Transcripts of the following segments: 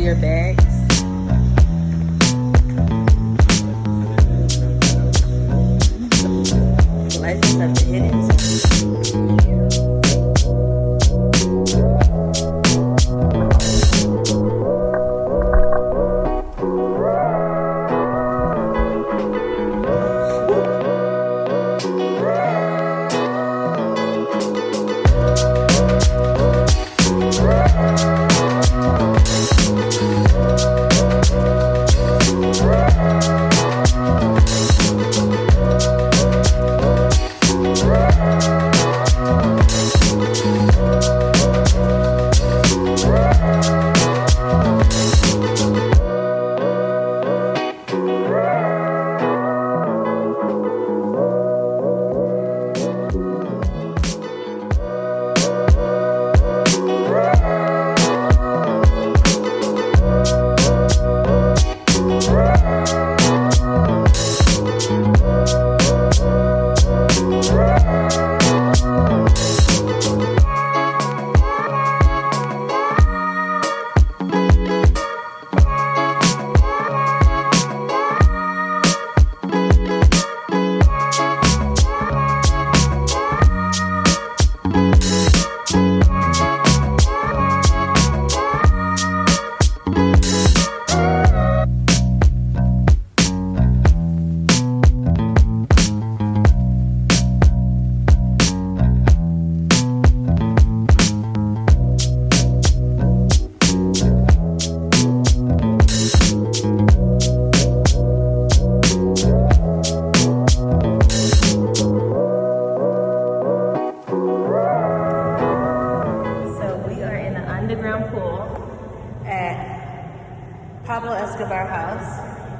your bags. License of the hidden zone.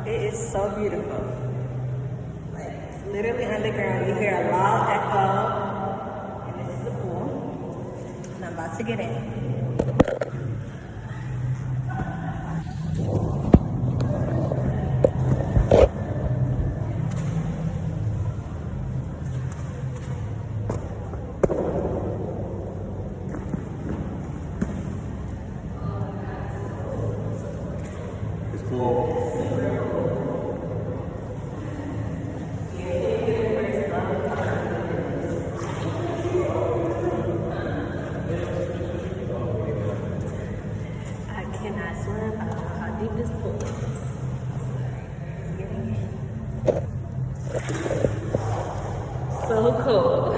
It is so beautiful. Like, it's literally underground. You hear a loud echo. And this is the pool. And I'm about to get in. It's cool. So cold.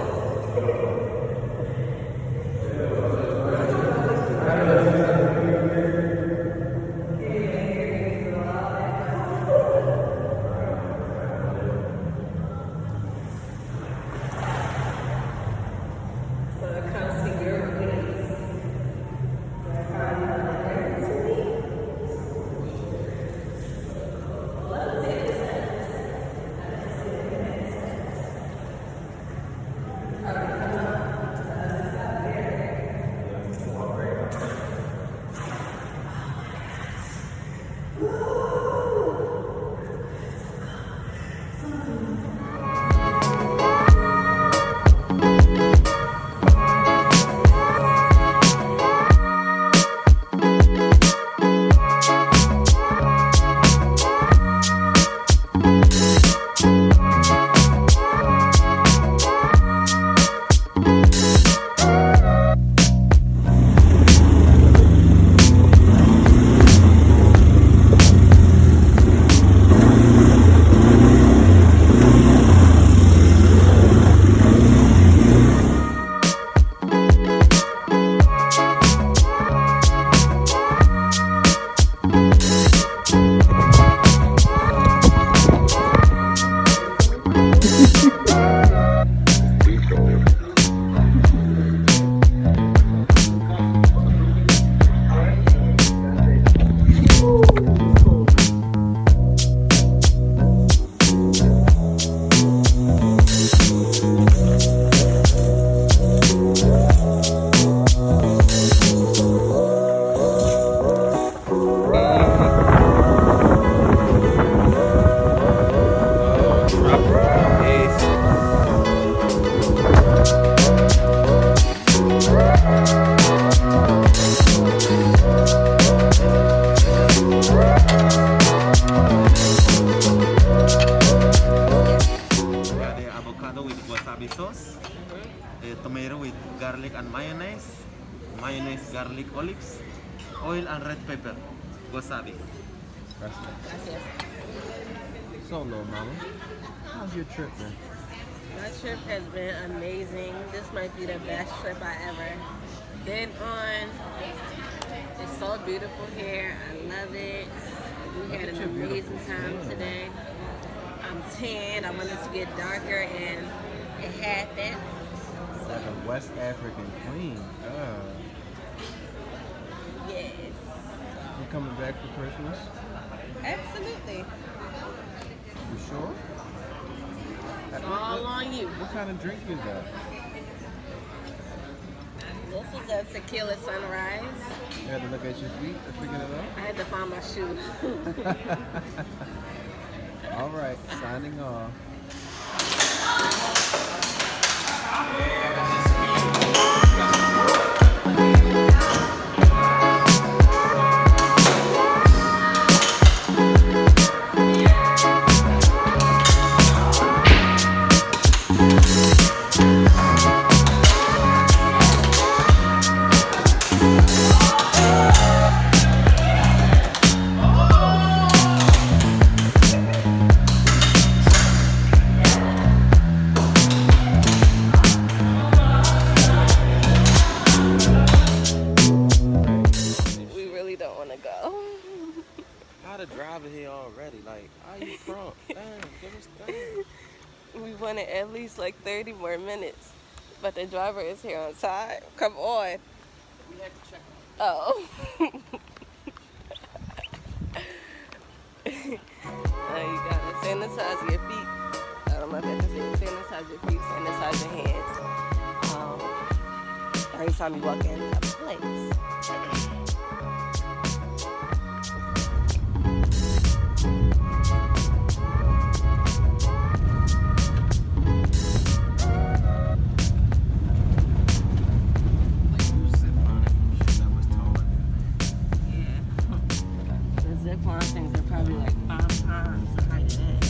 garlics, oil, and red pepper. Wasabi. Gracias. So low, mama. How's your trip, man? My trip has been amazing. This might be the best trip I ever been on. It's so beautiful here. I love it. We had an amazing time today. I'm tan. I wanted to get darker, and it happened. Like a West African queen. Yes. You coming back for Christmas? Absolutely. You sure? It's all on you. What kind of drink is that? This is a tequila sunrise. You had to look at your feet to figure it out? I had to find my shoes. All right, signing off. Driver here already. Like, how you prompt? Damn, give us time. We wanted at least like 30 more minutes, but the driver is here on time. Come on. We had to check. Oh. Now you gotta sanitize your feet. I don't know if I can say sanitize your feet, sanitize your hands. Every time you walk into a place. Things are probably like 5 times the height of that.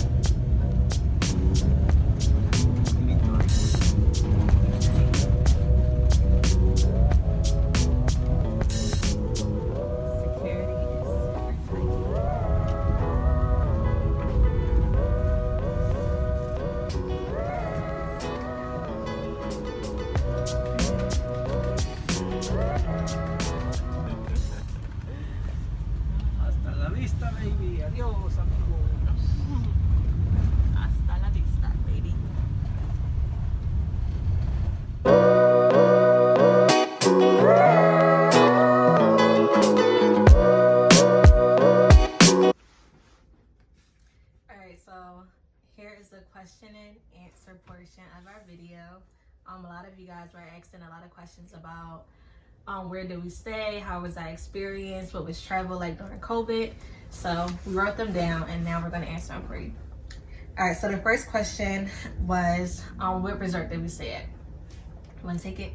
Security is super Hasta la vista, baby. Adiós, amigos. Hasta la vista, baby. Alright, so here is the question and answer portion of our video. A lot of you guys were asking a lot of questions about where did we stay, how was our experience, what was travel like during COVID. So we wrote them down and now we're going to answer them for you. All right, so the first question was what resort did we stay at? Want to take it?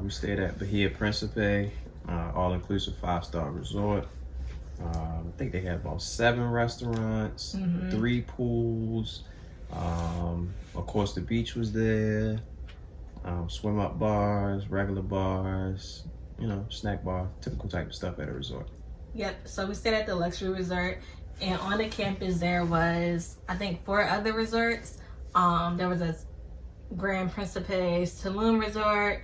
We stayed at Bahia Principe, all-inclusive 5-star resort. I think they had about 7 restaurants, 3 pools. Of course, the beach was there. Swim up bars, regular bars, you know, snack bar, typical type of stuff at a resort. Yep, so we stayed at the luxury resort, and on the campus there was, I think, 4 other resorts. There was a Grand Principe, Tulum resort,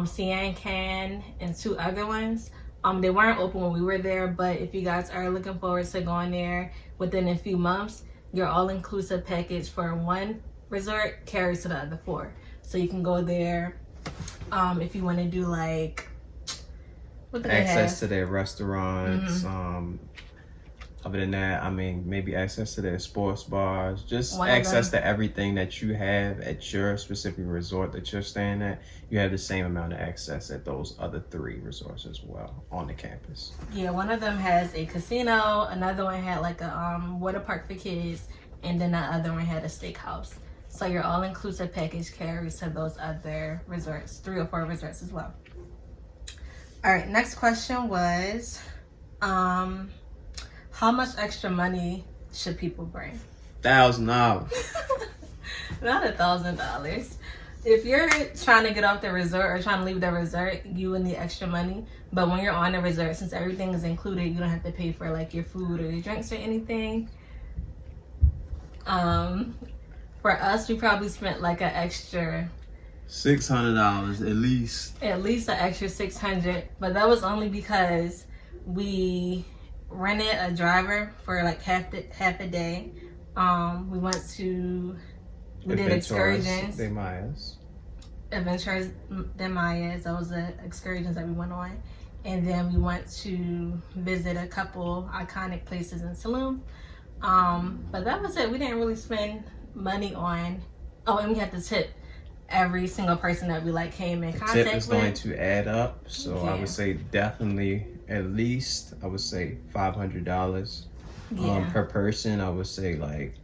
Sian, and 2 other ones. They weren't open when we were there, but if you guys are looking forward to going there within a few months, your all-inclusive package for 1 resort carries to the other 4. So you can go there if you want to do like access to their restaurants. Other than that, I mean, maybe access to their sports bars, just access to everything that you have at your specific resort that you're staying at. You have the same amount of access at those other 3 resorts as well on the campus. Yeah, one of them has a casino, another one had like a water park for kids, and then the other one had a steakhouse. So your all-inclusive package carries to those other resorts, 3 or 4 resorts as well. All right, next question was, how much extra money should people bring? $1,000. Not $1,000. If you're trying to get off the resort or trying to leave the resort, you will need extra money. But when you're on the resort, since everything is included, you don't have to pay for like your food or your drinks or anything. For us, we probably spent like an extra $600 at least. At least an extra $600, but that was only because we rented a driver for like half a day. We did excursions. Adventures de Mayas. That was the excursions that we went on. And then we went to visit a couple iconic places in Tulum. But that was it. We didn't really spend money on, and we had to tip every single person that we like came in contact with. Tip is going to add up. So I would say definitely at least, I would say $500 per person. I would say like,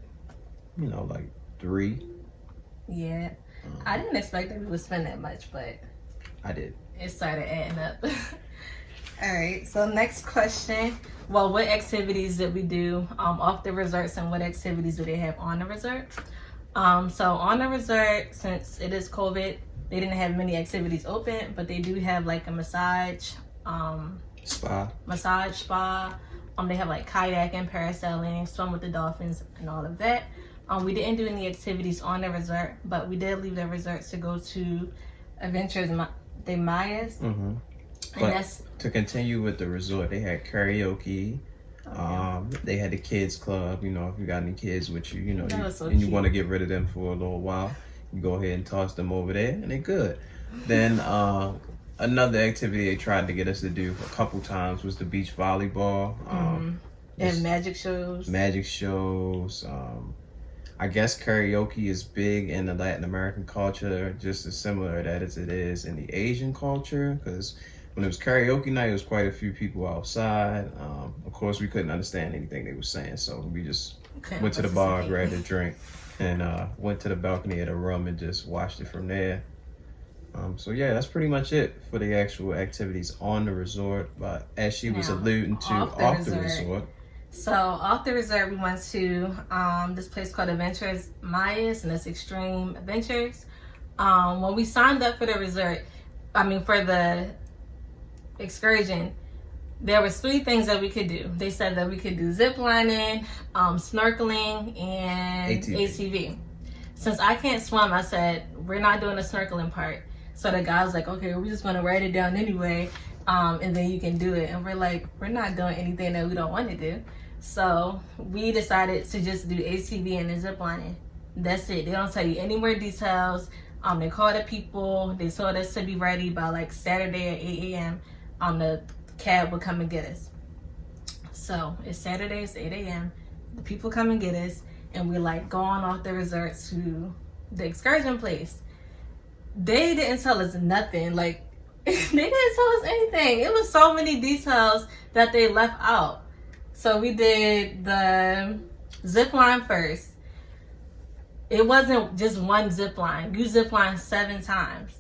like 3. Yeah. I didn't expect that we would spend that much, but I did. It started adding up. All right, so next question. Well, what activities did we do off the resorts, and what activities do they have on the resort? So on the resort, since it is COVID, they didn't have many activities open, but they do have like a massage spa. They have like kayaking, parasailing, swim with the dolphins, and all of that. We didn't do any activities on the resort, but we did leave the resort to go to Adventures de Mayas. Mm-hmm. But to continue with the resort, they had karaoke. They had the kids club. If you got any kids with you, you want to get rid of them for a little while, you go ahead and toss them over there, and they're good. Then another activity they tried to get us to do a couple times was the beach volleyball. And magic shows. I guess karaoke is big in the Latin American culture, just as similar that as it is in the Asian culture, because when it was karaoke night, it was quite a few people outside. Of course, we couldn't understand anything they were saying, so we just went to the bar, grabbed a drink, and went to the balcony of the room and just watched it from there. So yeah, that's pretty much it for the actual activities on the resort. But as she was alluding to, off the resort. So off the resort, we went to this place called Adventures Mayas, and it's Extreme Adventures. When we signed up for the resort, for the excursion, there was 3 things that we could do. They said that we could do zip lining, snorkeling, and ATV. Since I can't swim, I said, we're not doing the snorkeling part. So the guy was like, okay, we're just going to write it down anyway, and then you can do it. And we're like, we're not doing anything that we don't want to do. So we decided to just do ATV and the zip lining. That's it. They don't tell you any more details. They called the people. They told us to be ready by like Saturday at 8 a.m. The cab would come and get us. So it's Saturday, it's 8 a.m. The people come and get us, and we're like going off the resort to the excursion place. They didn't tell us nothing. Like, they didn't tell us anything. It was so many details that they left out. So we did the zip line first. It wasn't just one zip line. You zip line 7 times.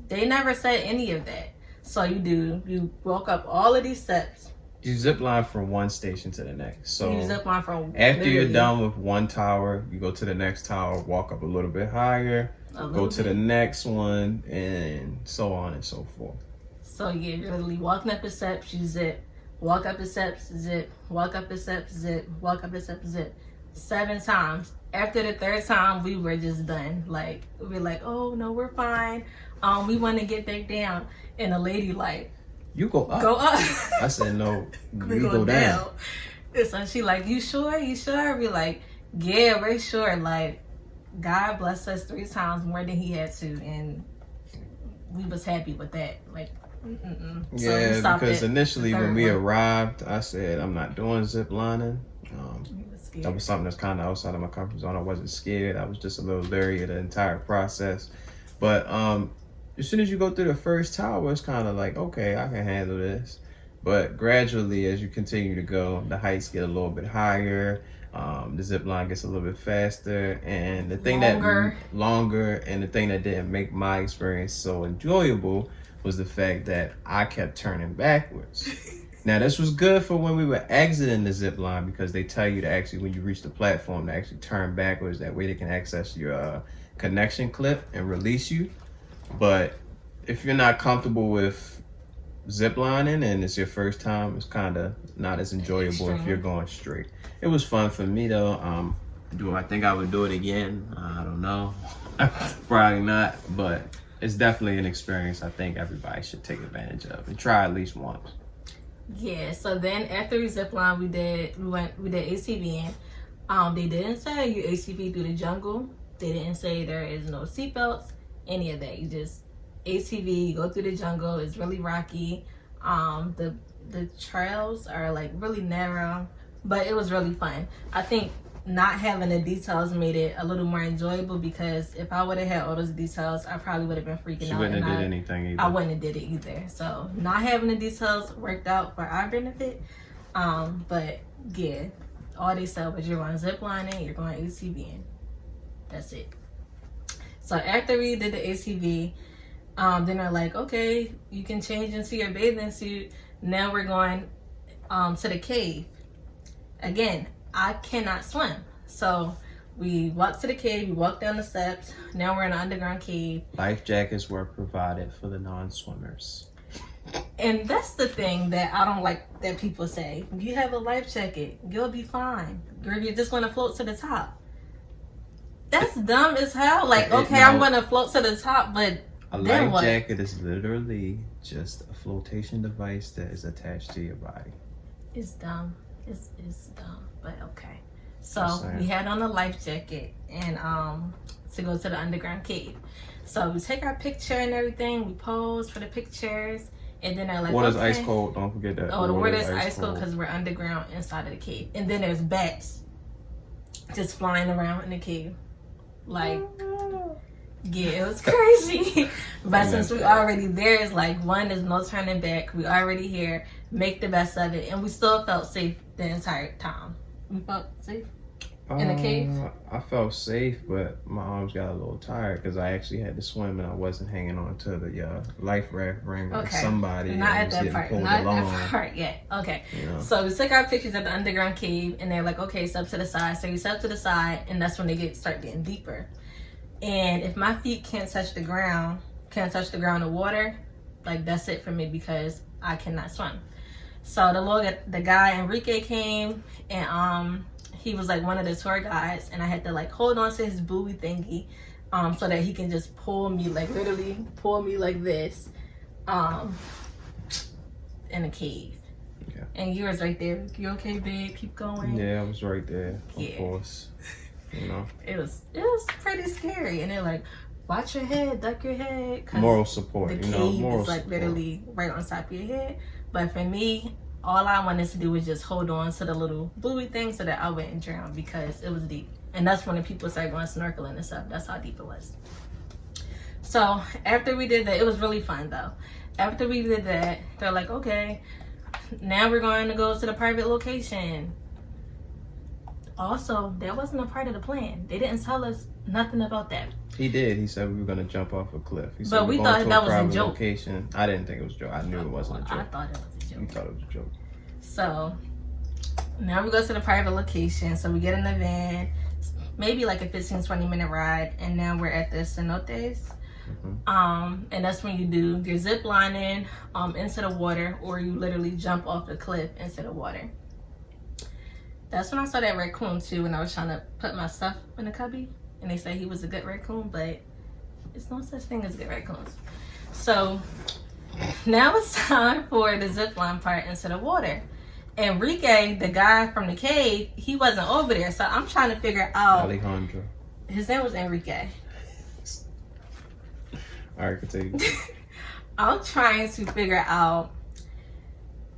They never said any of that. So you walk up all of these steps. You zip line from one station to the next. So you zip line from after you're done with one tower, you go to the next tower, walk up a little bit higher, go to the next one, and so on and so forth. So yeah, you're literally walking up the steps, you zip, walk up the steps, zip, walk up the steps, zip, walk up the steps, zip. 7 times. After the 3rd time, we were just done. Like, we're like, oh no, we're fine. We want to get back down. And the lady like, you go up. Go up. I said, no, we go down. And so she like, you sure? You sure? We like, yeah, we're sure. Like, God blessed us 3 times more than he had to. And we was happy with that. Like, yeah, so because initially when we arrived, I said, I'm not doing zip lining. That was something that's kind of outside of my comfort zone. I wasn't scared. I was just a little leery of the entire process. But as soon as you go through the first tower, it's kind of like, okay, I can handle this. But gradually, as you continue to go, the heights get a little bit higher. The zip line gets a little bit faster, and the thing longer, and the thing that didn't make my experience so enjoyable was the fact that I kept turning backwards. Now, this was good for when we were exiting the zip line, because they tell you to actually, when you reach the platform, to actually turn backwards. That way they can access your connection clip and release you. But if you're not comfortable with zip lining and it's your first time, it's kind of not as enjoyable if you're going straight. It was fun for me though. Do I think I would do it again? I don't know. Probably not, but it's definitely an experience I think everybody should take advantage of and try at least once. Yeah, so then after we zipline, we did ACVing. They didn't say you ACV through the jungle. They didn't say there is no seatbelts, any of that. You just ACV, you go through the jungle. It's really rocky. The trails are like really narrow, but it was really fun. I think not having the details made it a little more enjoyable, because if I would have had all those details, I probably would have been freaking out. She wouldn't have did anything either. I wouldn't have did it either. So not having the details worked out for our benefit. But yeah, all they said was you're going ziplining, you're going ACVing. That's it. So after we did the ACV, then they're like, okay, you can change into your bathing suit. Now we're going to the cave. Again, I cannot swim. So we walked to the cave, we walked down the steps. Now we're in an underground cave. Life jackets were provided for the non-swimmers. And that's the thing that I don't like that people say. You have a life jacket, you'll be fine. You're just going to float to the top. That's dumb as hell. Like, okay, I'm going to float to the top, but a life jacket is literally just a flotation device that is attached to your body. It's dumb. It's dumb, but okay. So we had on a life jacket and to go to the underground cave. So we take our picture and everything. We pose for the pictures, and then they're like, water's ice cold. Don't forget that. Oh, the water's ice cold because we're underground inside of the cave. And then there's bats just flying around in the cave. Like, yeah, it was crazy. But since we already there, it's like, one, there's no turning back. We already here. Make the best of it. And we still felt safe the entire time. We felt safe in the cave? I felt safe, but my arms got a little tired because I actually had to swim and I wasn't hanging on to the life raft ring like somebody. Not at that part. Not at that part yet. Okay. You know? So we took our pictures at the underground cave and they're like, okay, step to the side. So you step to the side and that's when they start getting deeper. And if my feet can't touch the ground of water, like that's it for me because I cannot swim. So the guy Enrique came and he was like one of the tour guides, and I had to like hold on to his buoy thingy so that he can just pull me, like literally pull me like this in a cave. Yeah. And you was right there. You okay, babe? Keep going. Yeah, I was right there. Of course. You know. It was pretty scary, and they're like, watch your head, duck your head. Moral support. The cave is like literally right on top of your head. But for me, all I wanted to do was just hold on to the little buoy thing so that I wouldn't drown because it was deep. And that's when the people started going snorkeling and stuff. That's how deep it was. So after we did that, it was really fun though. After we did that, they're like, okay, now we're going to go to the private location. Also, that wasn't a part of the plan. They didn't tell us nothing about that. He did. He said we were going to jump off a cliff. He but we thought that was a joke. Location. I didn't think it was a joke. I knew it wasn't a joke. I thought it was a joke. You thought it was a joke. So now we go to the private location. So we get in the van, maybe like a 15-20 minute ride, and now we're at the cenotes. Mm-hmm. And that's when you do your zip lining into the water, or you literally jump off the cliff into the water. That's when I saw that raccoon too, when I was trying to put my stuff in the cubby, and they said he was a good raccoon, but it's no such thing as good raccoons. So now it's time for the zip line part into the water. Enrique, the guy from the cave, he wasn't over there, so I'm trying to figure out. Alejandro. His name was Enrique. All right, continue. I'm trying to figure out,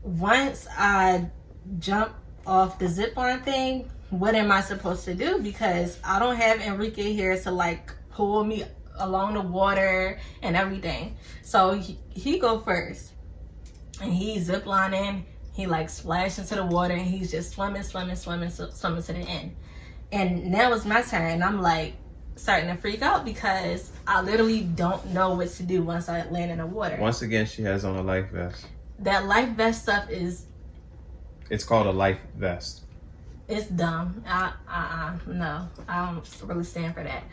once I jump off the zip line thing, what am I supposed to do? Because I don't have Enrique here to like pull me along the water and everything. So he go first, and he zip lining. He like splashed into the water, and he's just swimming to the end. And now it's my turn, and I'm like starting to freak out because I literally don't know what to do once I land in the water. Once again, she has on a life vest. That life vest stuff is. It's called a life vest. It's dumb. No, I don't really stand for that.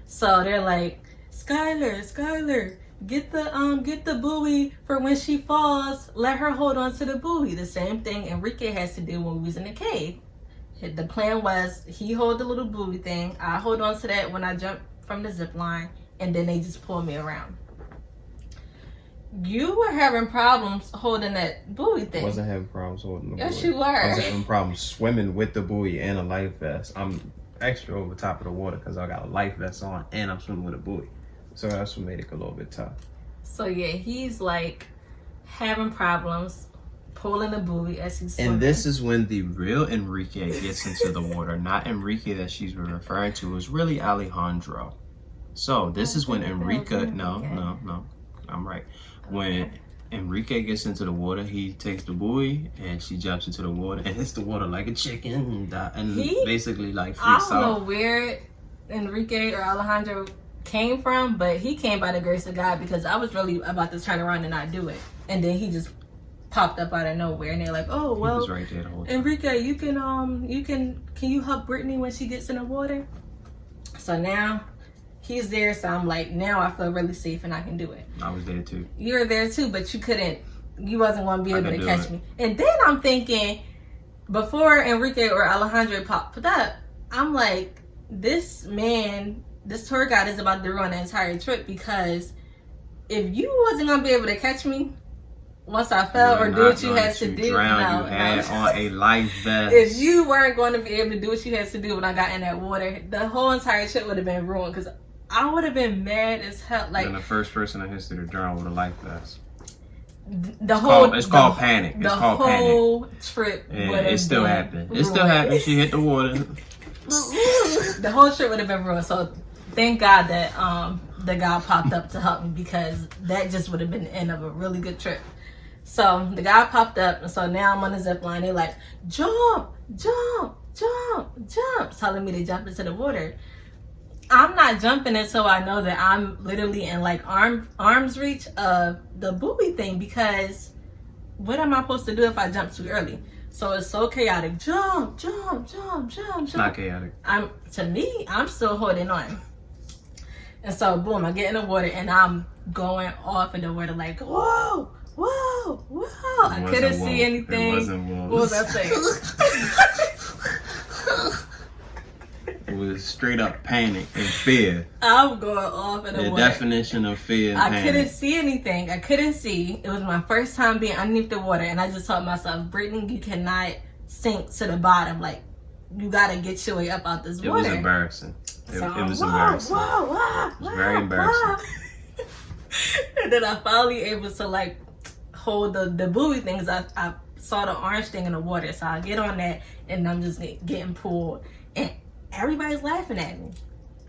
So they're like, Skylar, get the buoy for when she falls. Let her hold on to the buoy. The same thing Enrique has to do when we was in the cave. The plan was he hold the little buoy thing. I hold on to that when I jump from the zip line, and then they just pull me around. You were having problems holding that buoy thing. I wasn't having problems holding the buoy. Yes, you were. I was having problems swimming with the buoy and a life vest. I'm extra over top of the water because I got a life vest on and I'm swimming with a buoy. So that's what made it a little bit tough. So yeah, he's like having problems pulling the buoy as he's swimming. And this is when the real Enrique gets into the water. Not Enrique that she's referring to. It's really Alejandro. So this is when Enrique, no, I'm right. When Enrique gets into the water, he takes the buoy and she jumps into the water and hits the water like a chicken and basically like freaks out. I don't know where Enrique or Alejandro came from, but he came by the grace of God, because I was really about to turn around and not do it. And then he just popped up out of nowhere and they're like, oh, well, he was right there the whole time. Enrique, can you help Brittany when she gets in the water? So now he's there, so I'm like, now I feel really safe and I can do it. I was there too. You were there too, but you wasn't going to be able to catch me. And then I'm thinking, before Enrique or Alejandro popped up, I'm like, this tour guide is about to ruin the entire trip, because if you wasn't going to be able to catch me once I fell or do what you had to do, you had on a life vest. If you weren't going to be able to do what you had to do when I got in that water, the whole entire trip would have been ruined, because I would have been mad as hell. Like, and the first person in history to drown with a life vest. It's called panic. It's called panic. The whole trip would have been it still happened. It still happened. She hit the water. The whole trip would have been ruined. So thank God that the guy popped up to help me, because that just would have been the end of a really good trip. So the guy popped up, and so now I'm on the zip line. They're like, jump, jump, jump, jump, telling me to jump into the water. I'm not jumping until I know that I'm literally in like arm's reach of the buoy thing, because what am I supposed to do if I jump too early? So it's so chaotic. Jump, jump, jump, jump, jump. It's not chaotic. To me, I'm still holding on. And so boom, I get in the water and I'm going off in the water like, whoa, whoa, whoa. I couldn't see anything. It wasn't whoa. What was I saying? It was straight up panic and fear. I'm going off in the water. The definition of fear and panic. I couldn't see anything. I couldn't see. It was my first time being underneath the water, and I just told myself, Brittany, you cannot sink to the bottom. Like, you gotta get your way up out this water. It was embarrassing. It was embarrassing. It was very embarrassing. And then I finally able to like hold the buoy things. I saw the orange thing in the water, so I get on that, and I'm just getting pulled. And everybody's laughing at me.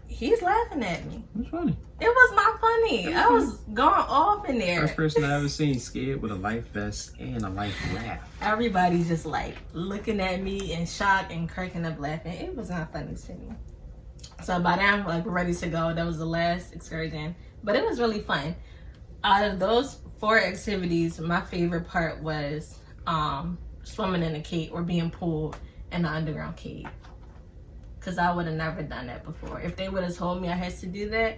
He's laughing at me. It's funny. It was not funny. I was going off in there. First person I ever seen scared with a life vest and a life raft. Everybody just like looking at me in shock and cracking up laughing. It was not funny to me. So by then, like, we're ready to go. That was the last excursion, but it was really fun. Out of those 4 activities, my favorite part was swimming in the cave or being pulled in the underground cave. Because I would have never done that before. If they would have told me I had to do that,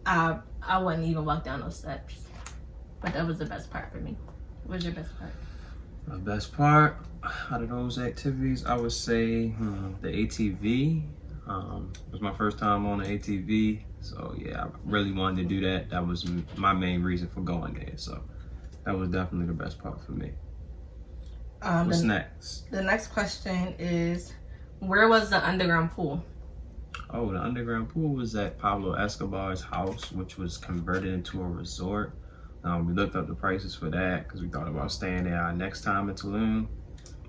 I wouldn't even walk down those steps. But that was the best part for me. What was your best part? My best part out of those activities, I would say the ATV. It was my first time on an ATV. So yeah, I really wanted to do that. That was my main reason for going there. So that was definitely the best part for me. What's next? The next question is, where was the underground pool? Oh, the underground pool was at Pablo Escobar's house, which was converted into a resort. We looked up the prices for that because we thought about staying there our next time in Tulum.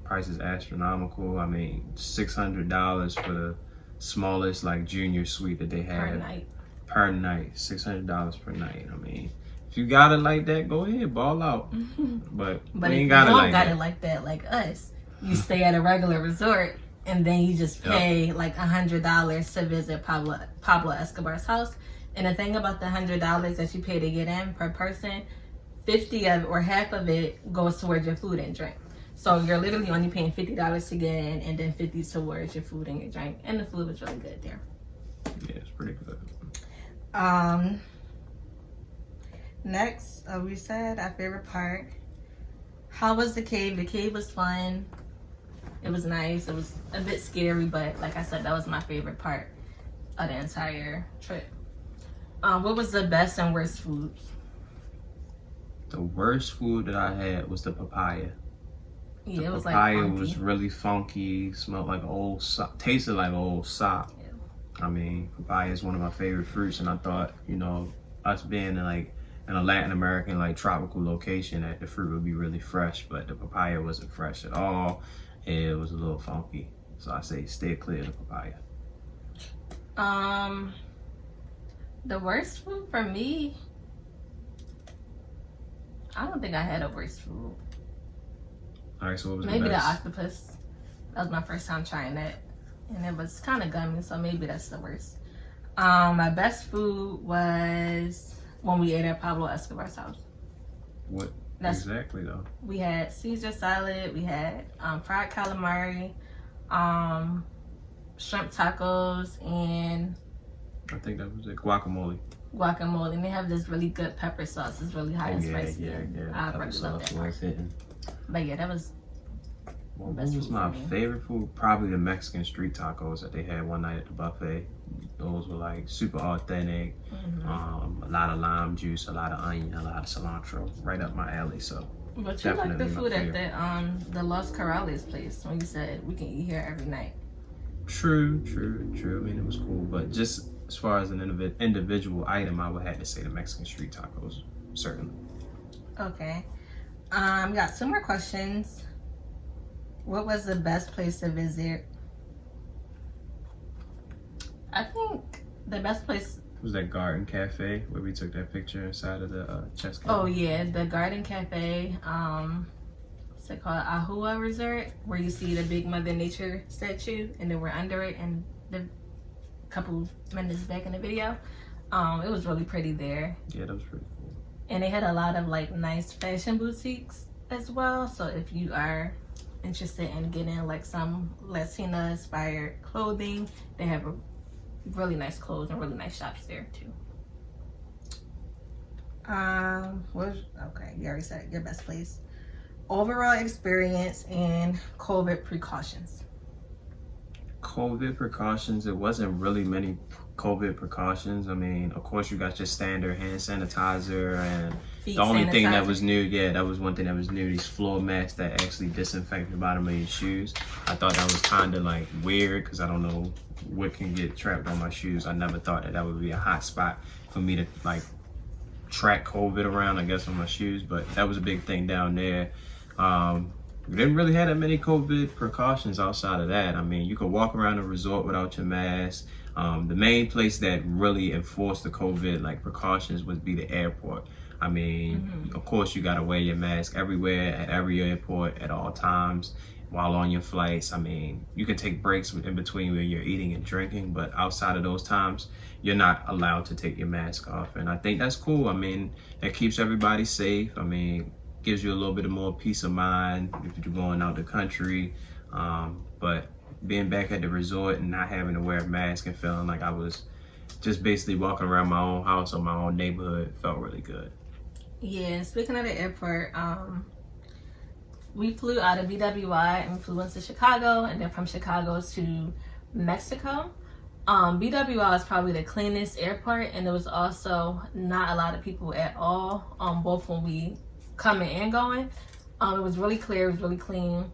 Price is astronomical. I mean, $600 for the smallest like junior suite that they had. Per night, $600 per night. I mean, if you got it like that, go ahead, ball out. But we ain't got it like that. Got it like that, like us. You stay at a regular resort, and then you just pay like $100 to visit Pablo Escobar's house. And the thing about the $100 that you pay to get in per person, 50 of or half of it goes towards your food and drink. So you're literally only paying $50 to get in, and then 50 towards your food and your drink. And the food was really good there. Yeah, it's pretty good. Next, we said our favorite part. How was the cave? The cave was fun. It was nice. It was a bit scary, but like I said, that was my favorite part of the entire trip. What was the best and worst foods? The worst food that I had was the papaya. Yeah, the it was papaya like was really funky, smelled like old sock, tasted like old sock. Yeah. I mean, papaya is one of my favorite fruits, and I thought, you know, us being in a Latin American like tropical location, that the fruit would be really fresh, but the papaya wasn't fresh at all. It was a little funky, so I say stay clear of the papaya. The worst food for me, I don't think I had a worst food. All right, so what was maybe the best? The octopus. That was my first time trying that, and it was kind of gummy, so maybe that's the worst. My best food was when we ate at Pablo Escobar's house. What exactly though? We had Caesar salad, we had fried calamari, shrimp tacos, and I think that was it. Guacamole. And they have this really good pepper sauce. It's really hot and spicy. Yeah. I really love that part. But yeah, that was. What was my favorite food? Probably the Mexican street tacos that they had one night at the buffet. Those were like super authentic. A lot of lime juice, a lot of onion, a lot of cilantro. Right up my alley. So. But you like the food at the Los Corrales place when you said we can eat here every night. True. I mean, it was cool, but just as far as an individual item, I would have to say the Mexican street tacos, certainly. Okay. We got 2 more questions. What was the best place to visit? I think the best place was that Garden Cafe where we took that picture inside of the chess cafe. Oh yeah, the Garden Cafe. What's it called? Ahua Resort, where you see the big Mother Nature statue, and then we're under it. And the couple minutes back in the video, it was really pretty there. Yeah, that was pretty cool. And they had a lot of like nice fashion boutiques as well. So if you are interested in getting like some Latina inspired clothing, they have really nice clothes and really nice shops there too. Okay, you already said your best place. Overall experience and COVID precautions. COVID precautions, it wasn't really many COVID precautions. I mean, of course you got your standard hand sanitizer, and Feet the only thing that sanitizer. was new, that was one thing that was new, these floor mats that actually disinfect the bottom of your shoes. I thought that was kind of like weird because I don't know what can get trapped on my shoes. I never thought that would be a hot spot for me to like track COVID around, I guess, on my shoes, but that was a big thing down there. We didn't really have that many COVID precautions outside of that. I mean, you could walk around the resort without your mask. The main place that really enforced the COVID like precautions would be the airport. I mean, of course you gotta wear your mask everywhere, at every airport, at all times, while on your flights. I mean, you can take breaks in between when you're eating and drinking, but outside of those times, you're not allowed to take your mask off. And I think that's cool. I mean, that keeps everybody safe. I mean, gives you a little bit of more peace of mind if you're going out the country. But being back at the resort and not having to wear a mask and feeling like I was just basically walking around my own house or my own neighborhood felt really good. Yeah, speaking of the airport, we flew out of BWI and we flew into Chicago, and then from Chicago to Mexico. BWI is probably the cleanest airport, and there was also not a lot of people at all, both when we coming and going. It was really clear, it was really clean.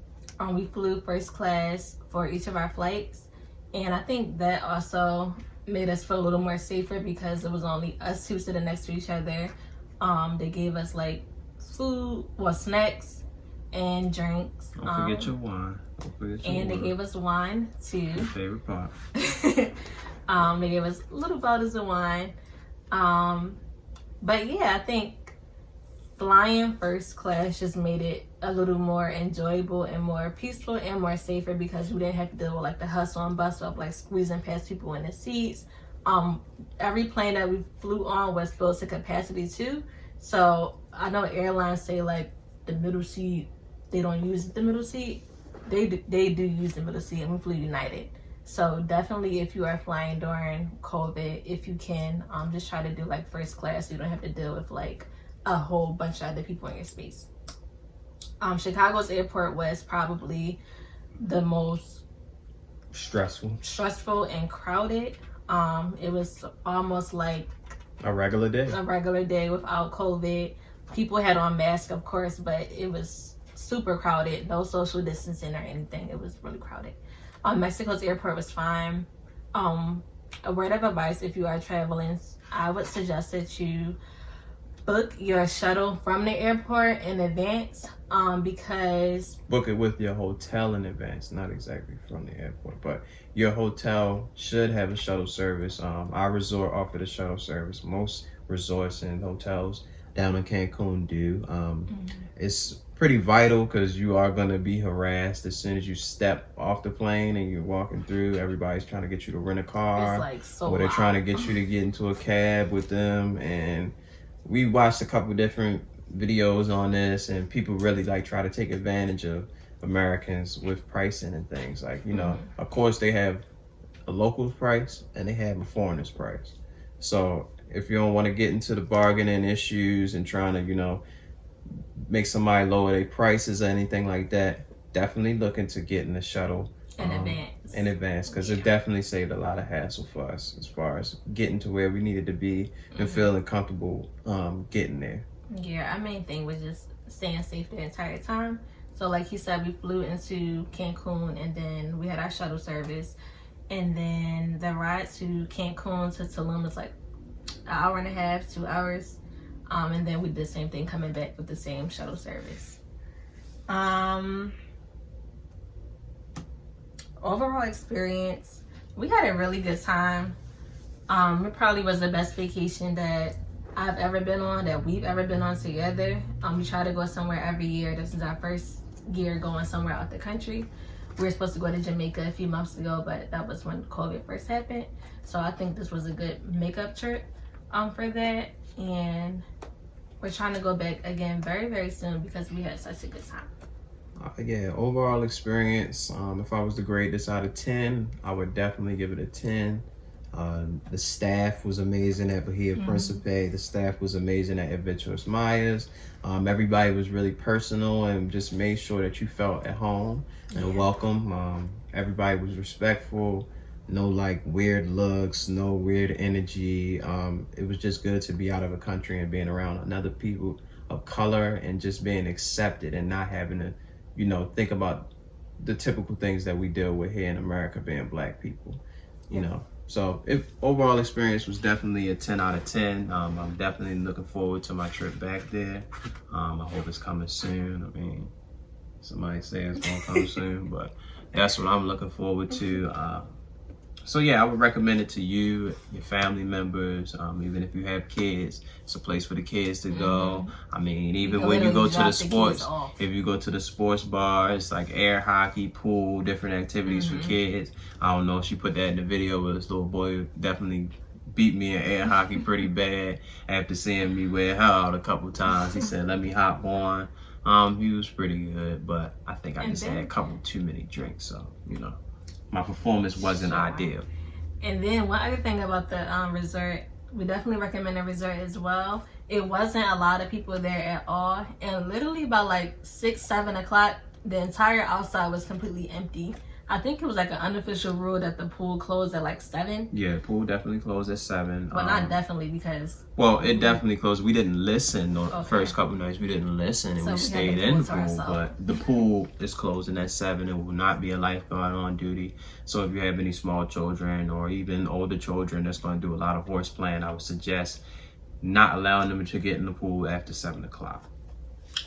We flew first class for each of our flights, and I think that also made us feel a little more safer because it was only us two sitting next to each other. They gave us like snacks and drinks. Don't forget your wine. And they gave us wine too. Your favorite part. They gave us little bottles of wine. But yeah, I think flying first class just made it a little more enjoyable and more peaceful and more safer because we didn't have to deal with like the hustle and bustle of like squeezing past people in the seats. Every plane that we flew on was filled to capacity too. So I know airlines say like the middle seat, they don't use the middle seat. They do use the middle seat, and we flew United. So definitely if you are flying during COVID, if you can, just try to do like first class so you don't have to deal with like a whole bunch of other people in your space. Chicago's airport was probably the most stressful and crowded. It was almost like a regular day without COVID. People had on masks, of course, but it was super crowded. No social distancing or anything. It was really crowded. Mexico's airport was fine. A word of advice: if you are traveling, I would suggest that you book your shuttle from the airport in advance, because book it with your hotel in advance, not exactly from the airport, but your hotel should have a shuttle service. Our resort offered a shuttle service. Most resorts and hotels down in Cancun do. It's pretty vital because you are going to be harassed as soon as you step off the plane and you're walking through. Everybody's trying to get you to rent a car, it's like so or they're loud. trying to get you to get into a cab with them. And we watched a couple different videos on this, and people really like try to take advantage of Americans with pricing and things. Like, you know, of course they have a local price and they have a foreigner's price. So if you don't want to get into the bargaining issues and trying to, you know, make somebody lower their prices or anything like that, definitely look into getting the shuttle in advance, because it definitely saved a lot of hassle for us as far as getting to where we needed to be and feeling comfortable getting there. Yeah, our main thing was just staying safe the entire time. So like he said, we flew into Cancun and then we had our shuttle service, and then the ride to Cancun to Tulum was like an hour and a half, 2 hours. And then we did the same thing coming back with the same shuttle service. Overall experience, we had a really good time. It probably was the best vacation that I've ever been on, that we've ever been on together. We try to go somewhere every year. This is our first year going somewhere out the country. We were supposed to go to Jamaica a few months ago, but that was when COVID first happened. So I think this was a good makeup trip for that. And we're trying to go back again very, very soon because we had such a good time. Yeah, overall experience, if I was to grade this out of 10, I would definitely give it a 10. The staff was amazing at Bahia Principe. The staff was amazing at Adventurous Myers. Everybody was really personal and just made sure that you felt at home and welcome. Everybody was respectful. No like weird looks, no weird energy. It was just good to be out of a country and being around other people of color and just being accepted and not having to, you know, think about the typical things that we deal with here in America, being Black people, you know. So overall experience was definitely a 10 out of 10. I'm definitely looking forward to my trip back there. I hope it's coming soon. I mean, somebody say it's gonna come soon, but that's what I'm looking forward to. So yeah, I would recommend it to you, your family members, even if you have kids. It's a place for the kids to go. I mean, even when you go to the sports, if you go to the sports bars, like air hockey, pool, different activities for kids. I don't know if she put that in the video, but this little boy definitely beat me in air hockey pretty bad after seeing me wear her out a couple times. He said, let me hop on. He was pretty good, but I think I just had a couple too many drinks, so, you know. My performance wasn't ideal. And then one other thing about the resort, we definitely recommend the resort as well. It wasn't a lot of people there at all. And literally by like 6, 7 o'clock, the entire outside was completely empty. I think it was like an unofficial rule that the pool closed at like 7. Yeah, pool definitely closed at 7. Well, not definitely because... Well, it definitely closed. We didn't listen the first couple nights. We didn't listen and so we stayed in the pool. But the pool is closing at 7. It will not be a lifeguard on duty. So if you have any small children or even older children that's going to do a lot of horse-playing, I would suggest not allowing them to get in the pool after 7 o'clock.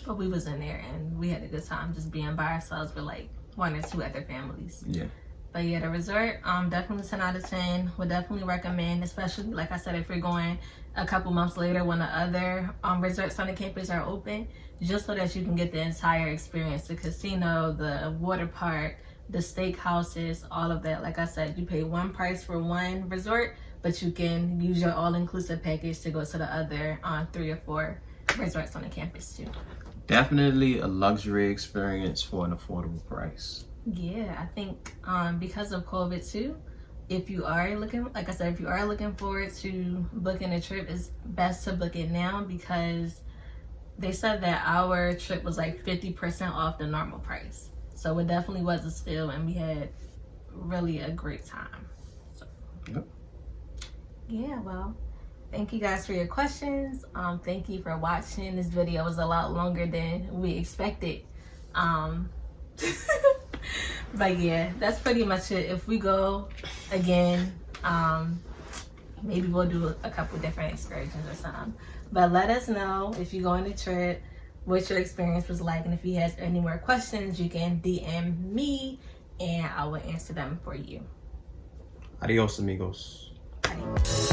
But we was in there and we had a good time just being by ourselves with like 1 or 2 other families. Yeah. But yeah, the resort, definitely 10 out of 10. Would definitely recommend, especially like I said, if you're going a couple months later when the other resorts on the campus are open, just so that you can get the entire experience. The casino, the water park, the steakhouses, all of that. Like I said, you pay one price for one resort, but you can use your all-inclusive package to go to the other 3 or 4 resorts on the campus too. Definitely a luxury experience for an affordable price. Yeah, I think because of COVID too, if you are looking, like I said, if you are looking forward to booking a trip, it's best to book it now because they said that our trip was like 50% off the normal price. So it definitely was a steal, and we had really a great time. So, yep. Yeah, well, thank you guys for your questions. Thank you for watching. This video was a lot longer than we expected. But yeah, that's pretty much it. If we go again, maybe we'll do a couple different excursions or something. But let us know if you go on the trip, what your experience was like, and if you have any more questions, you can DM me and I will answer them for you. Adios, amigos. Adios.